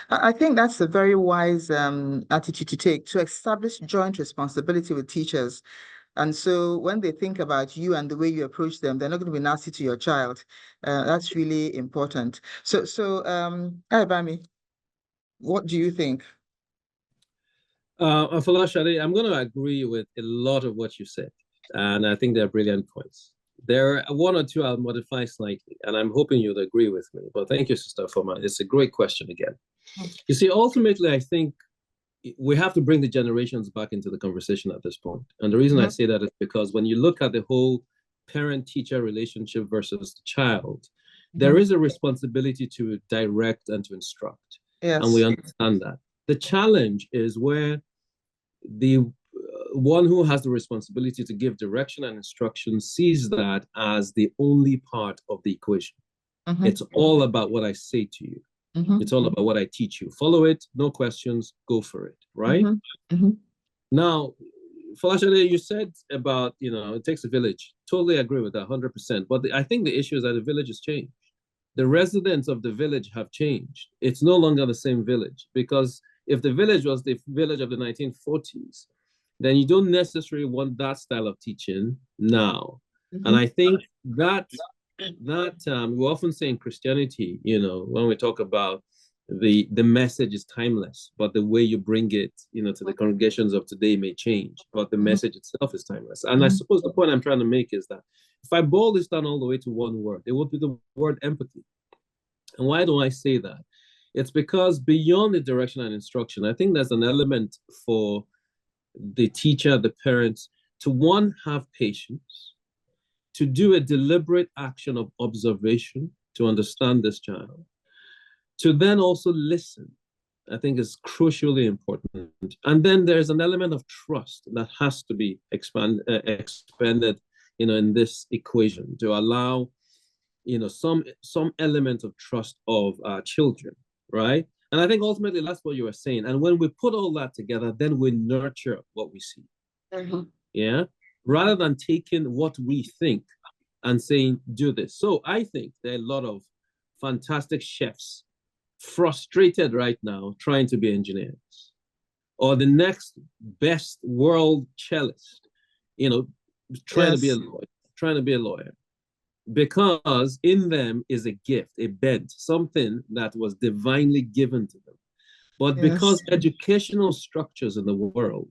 I think that's a very wise attitude to take, to establish joint responsibility with teachers. And so when they think about you and the way you approach them, they're not going to be nasty to your child. That's really important. Ayabami, what do you think? Falashade, I'm going to agree with a lot of what you said, and I think they're brilliant points. There are one or two I'll modify slightly, and I'm hoping you'll agree with me. But thank you, Sister Foma. It's a great question again. You see, ultimately, I think we have to bring the generations back into the conversation at this point. And the reason I say that is because when you look at the whole parent-teacher relationship versus the child, there is a responsibility to direct and to instruct. Yes. And we understand that. The challenge is where the one who has the responsibility to give direction and instruction sees that as the only part of the equation. It's all about what I say to you. It's all about what I teach you. Follow it, no questions, go for it, right? Now, Falashade, you said about, it takes a village. Totally agree with that, 100%. But I think the issue is that the village has changed. The residents of the village have changed. It's no longer the same village, because if the village was the village of the 1940s, then you don't necessarily want that style of teaching now. And I think that we often say in Christianity, when we talk about the message is timeless, but the way you bring it, to the congregations of today may change, but the message itself is timeless. And I suppose the point I'm trying to make is that if I boil this down all the way to one word, it would be the word empathy. And why do I say that? It's because beyond the direction and instruction, I think there's an element for the teacher, the parents, to one, have patience, to do a deliberate action of observation, to understand this child, to then also listen, I think is crucially important. And then there's an element of trust that has to be expanded, in this equation to allow, some element of trust of our children, right? And I think ultimately that's what you were saying. And when we put all that together, then we nurture what we see. Yeah. Rather than taking what we think and saying, do this. So I think there are a lot of fantastic chefs frustrated right now trying to be engineers, or the next best world cellist, trying to be a lawyer, because in them is a gift, a bent, something that was divinely given to them. But because educational structures in the world,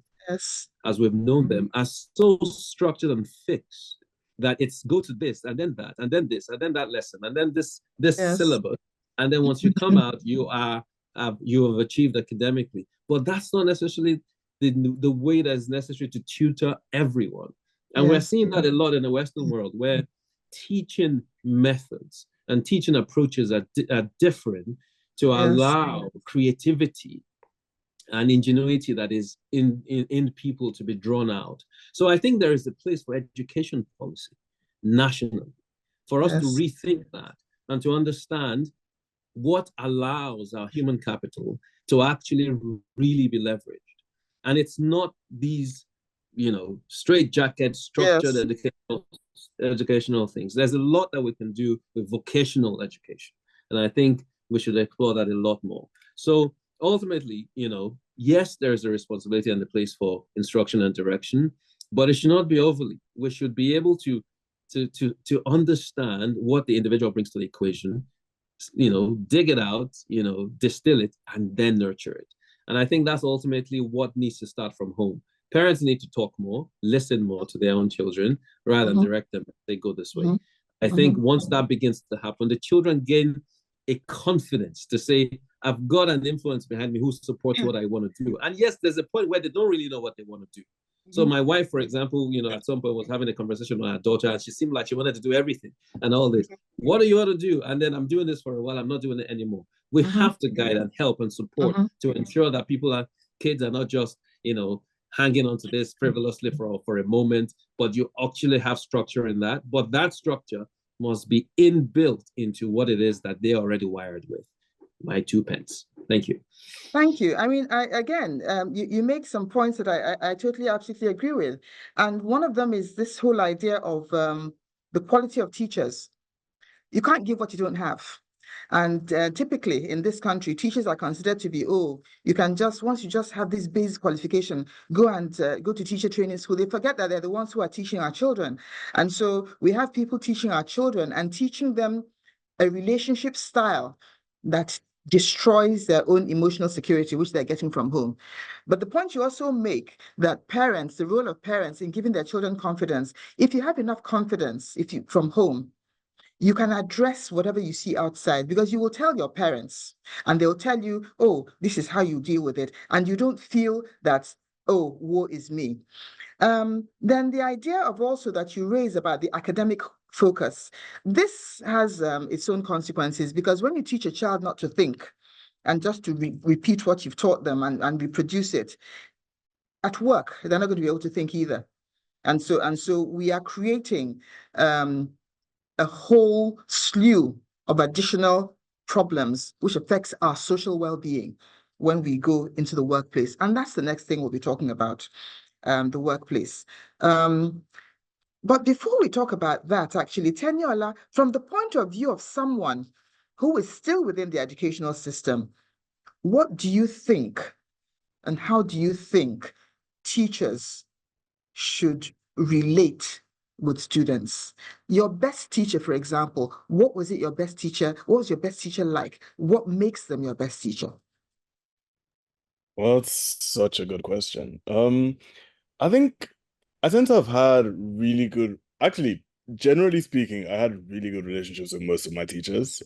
as we've known them, are so structured and fixed that it's go to this and then that and then this and then that lesson and then this syllabus, and then once you come out, you have achieved academically. But that's not necessarily the way that is necessary to tutor everyone. And we're seeing that a lot in the Western world, where teaching methods and teaching approaches are different to allow creativity and ingenuity that is in people to be drawn out. So I think there is a place for education policy nationally for us to rethink that and to understand what allows our human capital to actually really be leveraged. And it's not these, straitjacket structured educational things. There's a lot that we can do with vocational education. And I think we should explore that a lot more. So ultimately, yes, there's a responsibility and a place for instruction and direction, but it should not be overly. We should be able to understand what the individual brings to the equation, dig it out, distill it, and then nurture it. And I think that's ultimately what needs to start from home. Parents need to talk more, listen more to their own children, rather than direct them. They go this way. I think once that begins to happen, the children gain a confidence to say, I've got an influence behind me who supports what I want to do. And yes, there's a point where they don't really know what they want to do. So my wife, for example, at some point was having a conversation with her daughter, and she seemed like she wanted to do everything and all this. What do you want to do? And then I'm doing this for a while. I'm not doing it anymore. We have to guide and help and support to ensure that kids are not just, hanging onto this frivolously for a moment, but you actually have structure in that. But that structure must be inbuilt into what it is that they're already wired with. My 2 pence. Thank you. Thank you. I mean, you make some points that I totally, absolutely agree with. And one of them is this whole idea of the quality of teachers. You can't give what you don't have. And typically in this country, teachers are considered to be, oh, you can just, once you just have this basic qualification, go to teacher training school. They forget that they're the ones who are teaching our children. And so we have people teaching our children and teaching them a relationship style that destroys their own emotional security, which they're getting from home. But the point you also make that parents, the role of parents in giving their children confidence, if you have enough confidence, if you from home, you can address whatever you see outside because you will tell your parents and they'll tell you, oh, this is how you deal with it. And you don't feel that, oh, woe is me. Then the idea of also that you raise about the academic focus, this has its own consequences because when you teach a child not to think and just to repeat what you've taught them and reproduce it, at work, they're not going to be able to think either. And so we are creating a whole slew of additional problems which affects our social well-being when we go into the workplace. And that's the next thing we'll be talking about, the workplace. But before we talk about that, actually, Teniola, from the point of view of someone who is still within the educational system, what do you think and how do you think teachers should relate with students? Your best teacher, for example, what was it your best teacher? What was your best teacher like? What makes them your best teacher? Well, that's such a good question. I think I tend to have had really good, actually, generally speaking, I had really good relationships with most of my teachers.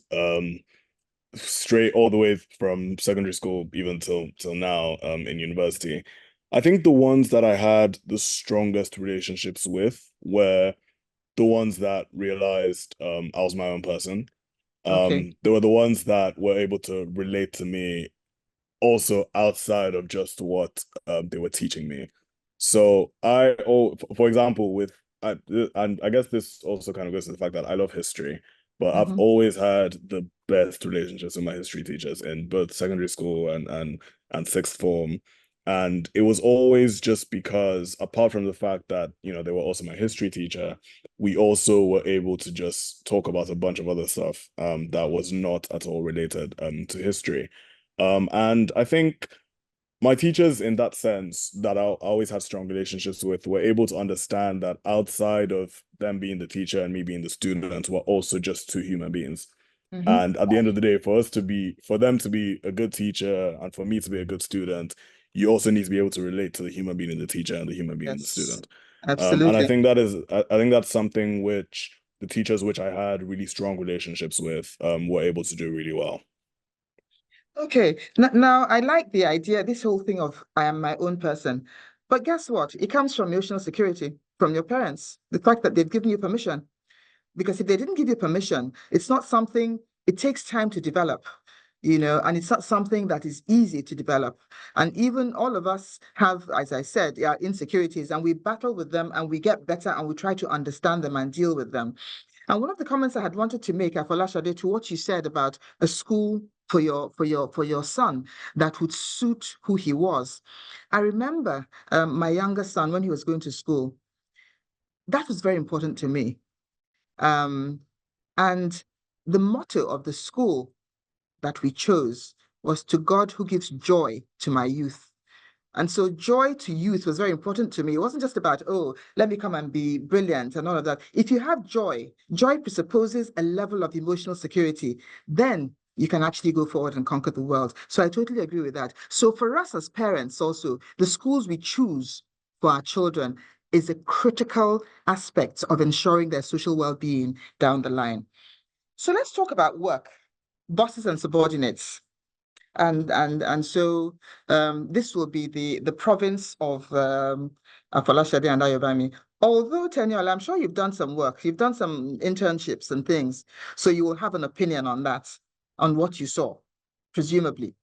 Straight all the way from secondary school even till now, in university. I think the ones that I had the strongest relationships with were the ones that realized I was my own person. Okay. They were the ones that were able to relate to me also outside of just what they were teaching me. So for example, and I guess this also kind of goes to the fact that I love history, but I've Mm-hmm. always had the best relationships with my history teachers in both secondary school and sixth form. And it was always just because, apart from the fact that, they were also my history teacher, we also were able to just talk about a bunch of other stuff that was not at all related to history. And I think my teachers, in that sense, that I always had strong relationships with, were able to understand that outside of them being the teacher and me being the student, we're also just two human beings. Mm-hmm. And at the end of the day, for them to be a good teacher and for me to be a good student, you also need to be able to relate to the human being in the teacher and the human being in the Yes, student. And I absolutely. think I think that's something which the teachers which I had really strong relationships with, were able to do really well. Okay. Now, I like the idea, this whole thing of I am my own person. But guess what? It comes from emotional security, from your parents, the fact that they've given you permission. Because if they didn't give you permission, it's not something, it takes time to develop, and it's not something that is easy to develop. And even all of us have, as I said, yeah, insecurities, and we battle with them and we get better and we try to understand them and deal with them. And one of the comments I had wanted to make, Afolashade, to what you said about a school for your son that would suit who he was. I remember my younger son when he was going to school. That was very important to me. Um, and the motto of the school that we chose was to God who gives joy to my youth. And so joy to youth was very important to me. It wasn't just about, oh, let me come and be brilliant and all of that. If you have joy, joy presupposes a level of emotional security. Then you can actually go forward and conquer the world. So I totally agree with that. So for us as parents also, the schools we choose for our children is a critical aspect of ensuring their social well-being down the line. So let's talk about work, bosses and subordinates. And so this will be the province of Afolashade and Ayobami. Although, Teniola, I'm sure you've done some work, you've done some internships and things, so you will have an opinion on that, on what you saw, presumably.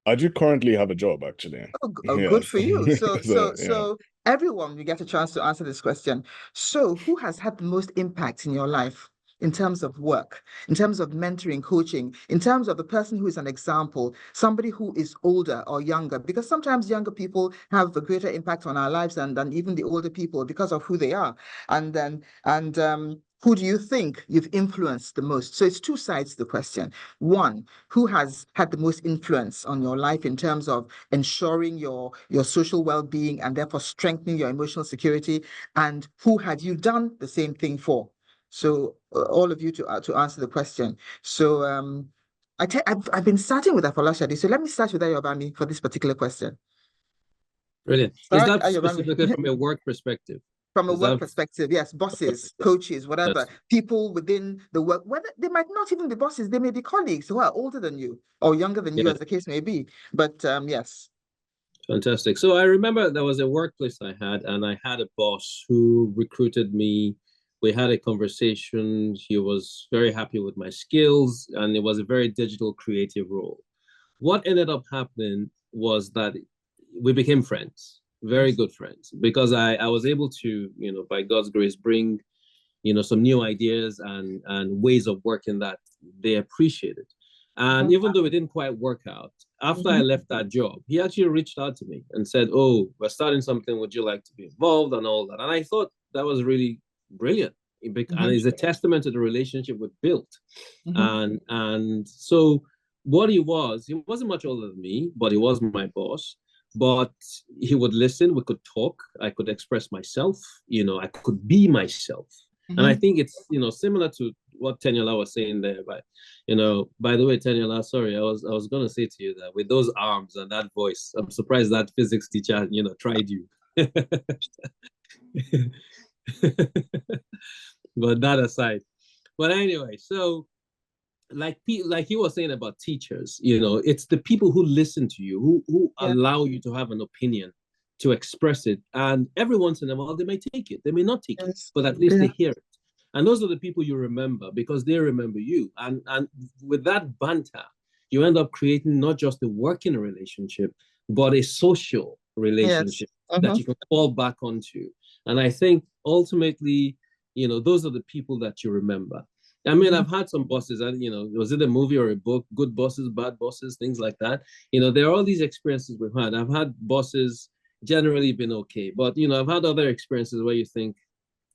I do currently have a job, actually. Oh, good Yes. for you. So, So, so, yeah. so everyone, we get a chance to answer this question. So, who has had the most impact in your life in terms of work, in terms of mentoring, coaching, in terms of the person who is an example, somebody who is older or younger? Because sometimes younger people have a greater impact on our lives than even the older people because of who they are. And who do you think you've influenced the most? So it's two sides to the question. One, who has had the most influence on your life in terms of ensuring your social well-being and therefore strengthening your emotional security? And who had you done the same thing for? So all of you to answer the question. So I've been starting with Afolashade. So let me start with Ayobami for this particular question. Brilliant. Is Start that Ayobami. specifically from a work perspective? From a Is work that perspective, yes, bosses, coaches, whatever, yes. people within the work, whether they might not even be bosses, they may be colleagues who are older than you or younger than you, Yeah, as the case may be. But yes. fantastic. So I remember there was a workplace I had, and I had a boss who recruited me. We had a conversation. He was very happy with my skills, and it was a very digital creative role. What ended up happening was that we became friends, very Yes. good friends, because I was able to, by God's grace, bring, some new ideas and ways of working that they appreciated. And Mhm. even though it didn't quite work out, after I Mhm. left that job, he actually reached out to me and said, "Oh, we're starting something. Would you like to be involved?" and all that. And I thought that was really brilliant. And Mhm. it's a testament to the relationship we built. Mhm. And so what he wasn't much older than me, but he was my boss. But he would listen, we could talk, I could express myself, I could be myself. And I Mhm. think it's, similar to what Tenyola was saying there. But, by the way, Tenyola, sorry, I was gonna say to you that with those arms and that voice, I'm surprised that physics teacher, tried you. But that aside. But anyway, so like he was saying about teachers, it's the people who listen to you, who Yeah. allow you to have an opinion, to express it. And every once in a while, they may take it, they may not take it, Yes. but at least they Yeah. hear it. And those are the people you remember because they remember you. And with that banter, you end up creating not just a working relationship, but a social Yes. relationship that Mhm. you can fall back onto. And I think ultimately, those are the people that you remember. I mean, Mhm. I've had some bosses, and was it a movie or a book? Good bosses, bad bosses, things like that. There are all these experiences we've had. I've had bosses generally been okay, but I've had other experiences where you think,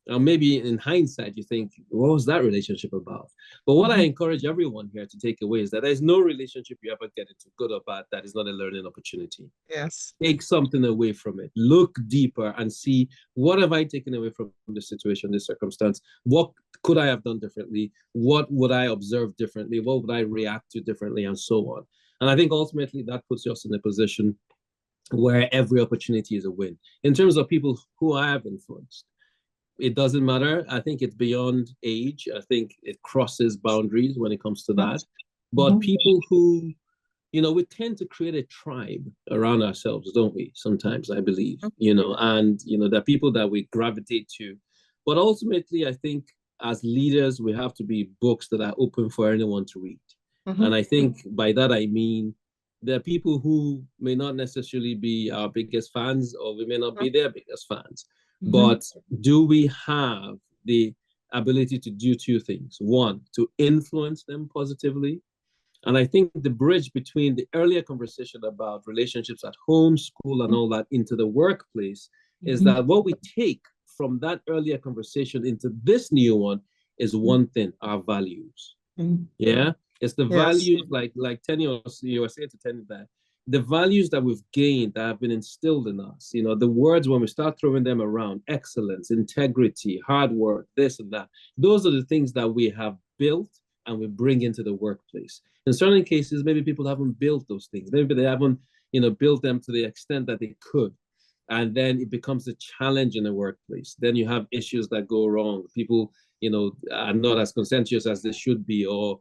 or maybe in hindsight, you think, what was that relationship about? But what I Mhm. encourage everyone here to take away is that there's no relationship you ever get into, good or bad, that is not a learning opportunity. Yes. Take something away from it. Look deeper and see, what have I taken away from this situation, this circumstance? What could I have done differently? What would I observe differently? What would I react to differently? And so on. And I think ultimately that puts us in a position where every opportunity is a win. In terms of people who I have influenced, it doesn't matter. I think it's beyond age. I think it crosses boundaries when it comes to that. But Mhm. people who, we tend to create a tribe around ourselves, don't we? Sometimes, I believe, and, there are people that we gravitate to. But ultimately, I think as leaders, we have to be books that are open for anyone to read. And Mhm. I think by that, I mean, there are people who may not necessarily be our biggest fans, or we may not be their biggest fans. Mhm. But do we have the ability to do two things? One, to influence them positively. And I think the bridge between the earlier conversation about relationships at home, school, and all that into the workplace is Mhm. that what we take from that earlier conversation into this new one is one thing: our values. Mhm. Yeah, it's the Yes. values, like Tenny, you were saying to Tenny, that the values that we've gained, that have been instilled in us, the words, when we start throwing them around: excellence, integrity, hard work, this and that, those are the things that we have built and we bring into the workplace. In certain cases, maybe people haven't built those things, maybe they haven't built them to the extent that they could, and then it becomes a challenge in the workplace. Then you have issues that go wrong. People are not as conscientious as they should be, or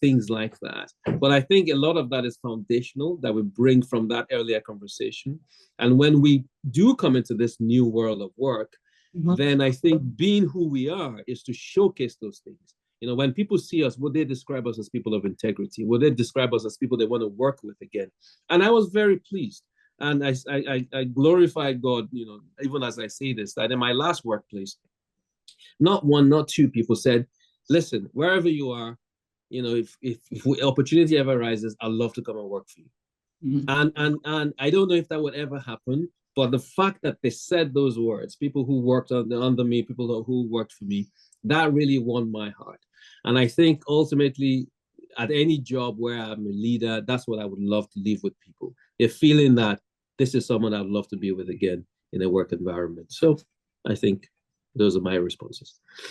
things like that. But I think a lot of that is foundational, that we bring from that earlier conversation. And when we do come into this new world of work, Mhm. then I think being who we are is to showcase those things. When people see us, would they describe us as people of integrity? Would they describe us as people they want to work with again? And I was very pleased. And I glorify God, even as I say this, that in my last workplace, not one, not two people said, listen, wherever you are, if opportunity ever arises, I'd love to come and work for you. Mhm. And I don't know if that would ever happen, but the fact that they said those words, people who worked under me, people who worked for me, that really won my heart. And I think ultimately, at any job where I'm a leader, that's what I would love to leave with people. A feeling that this is someone I'd love to be with again in a work environment. So I think those are my responses.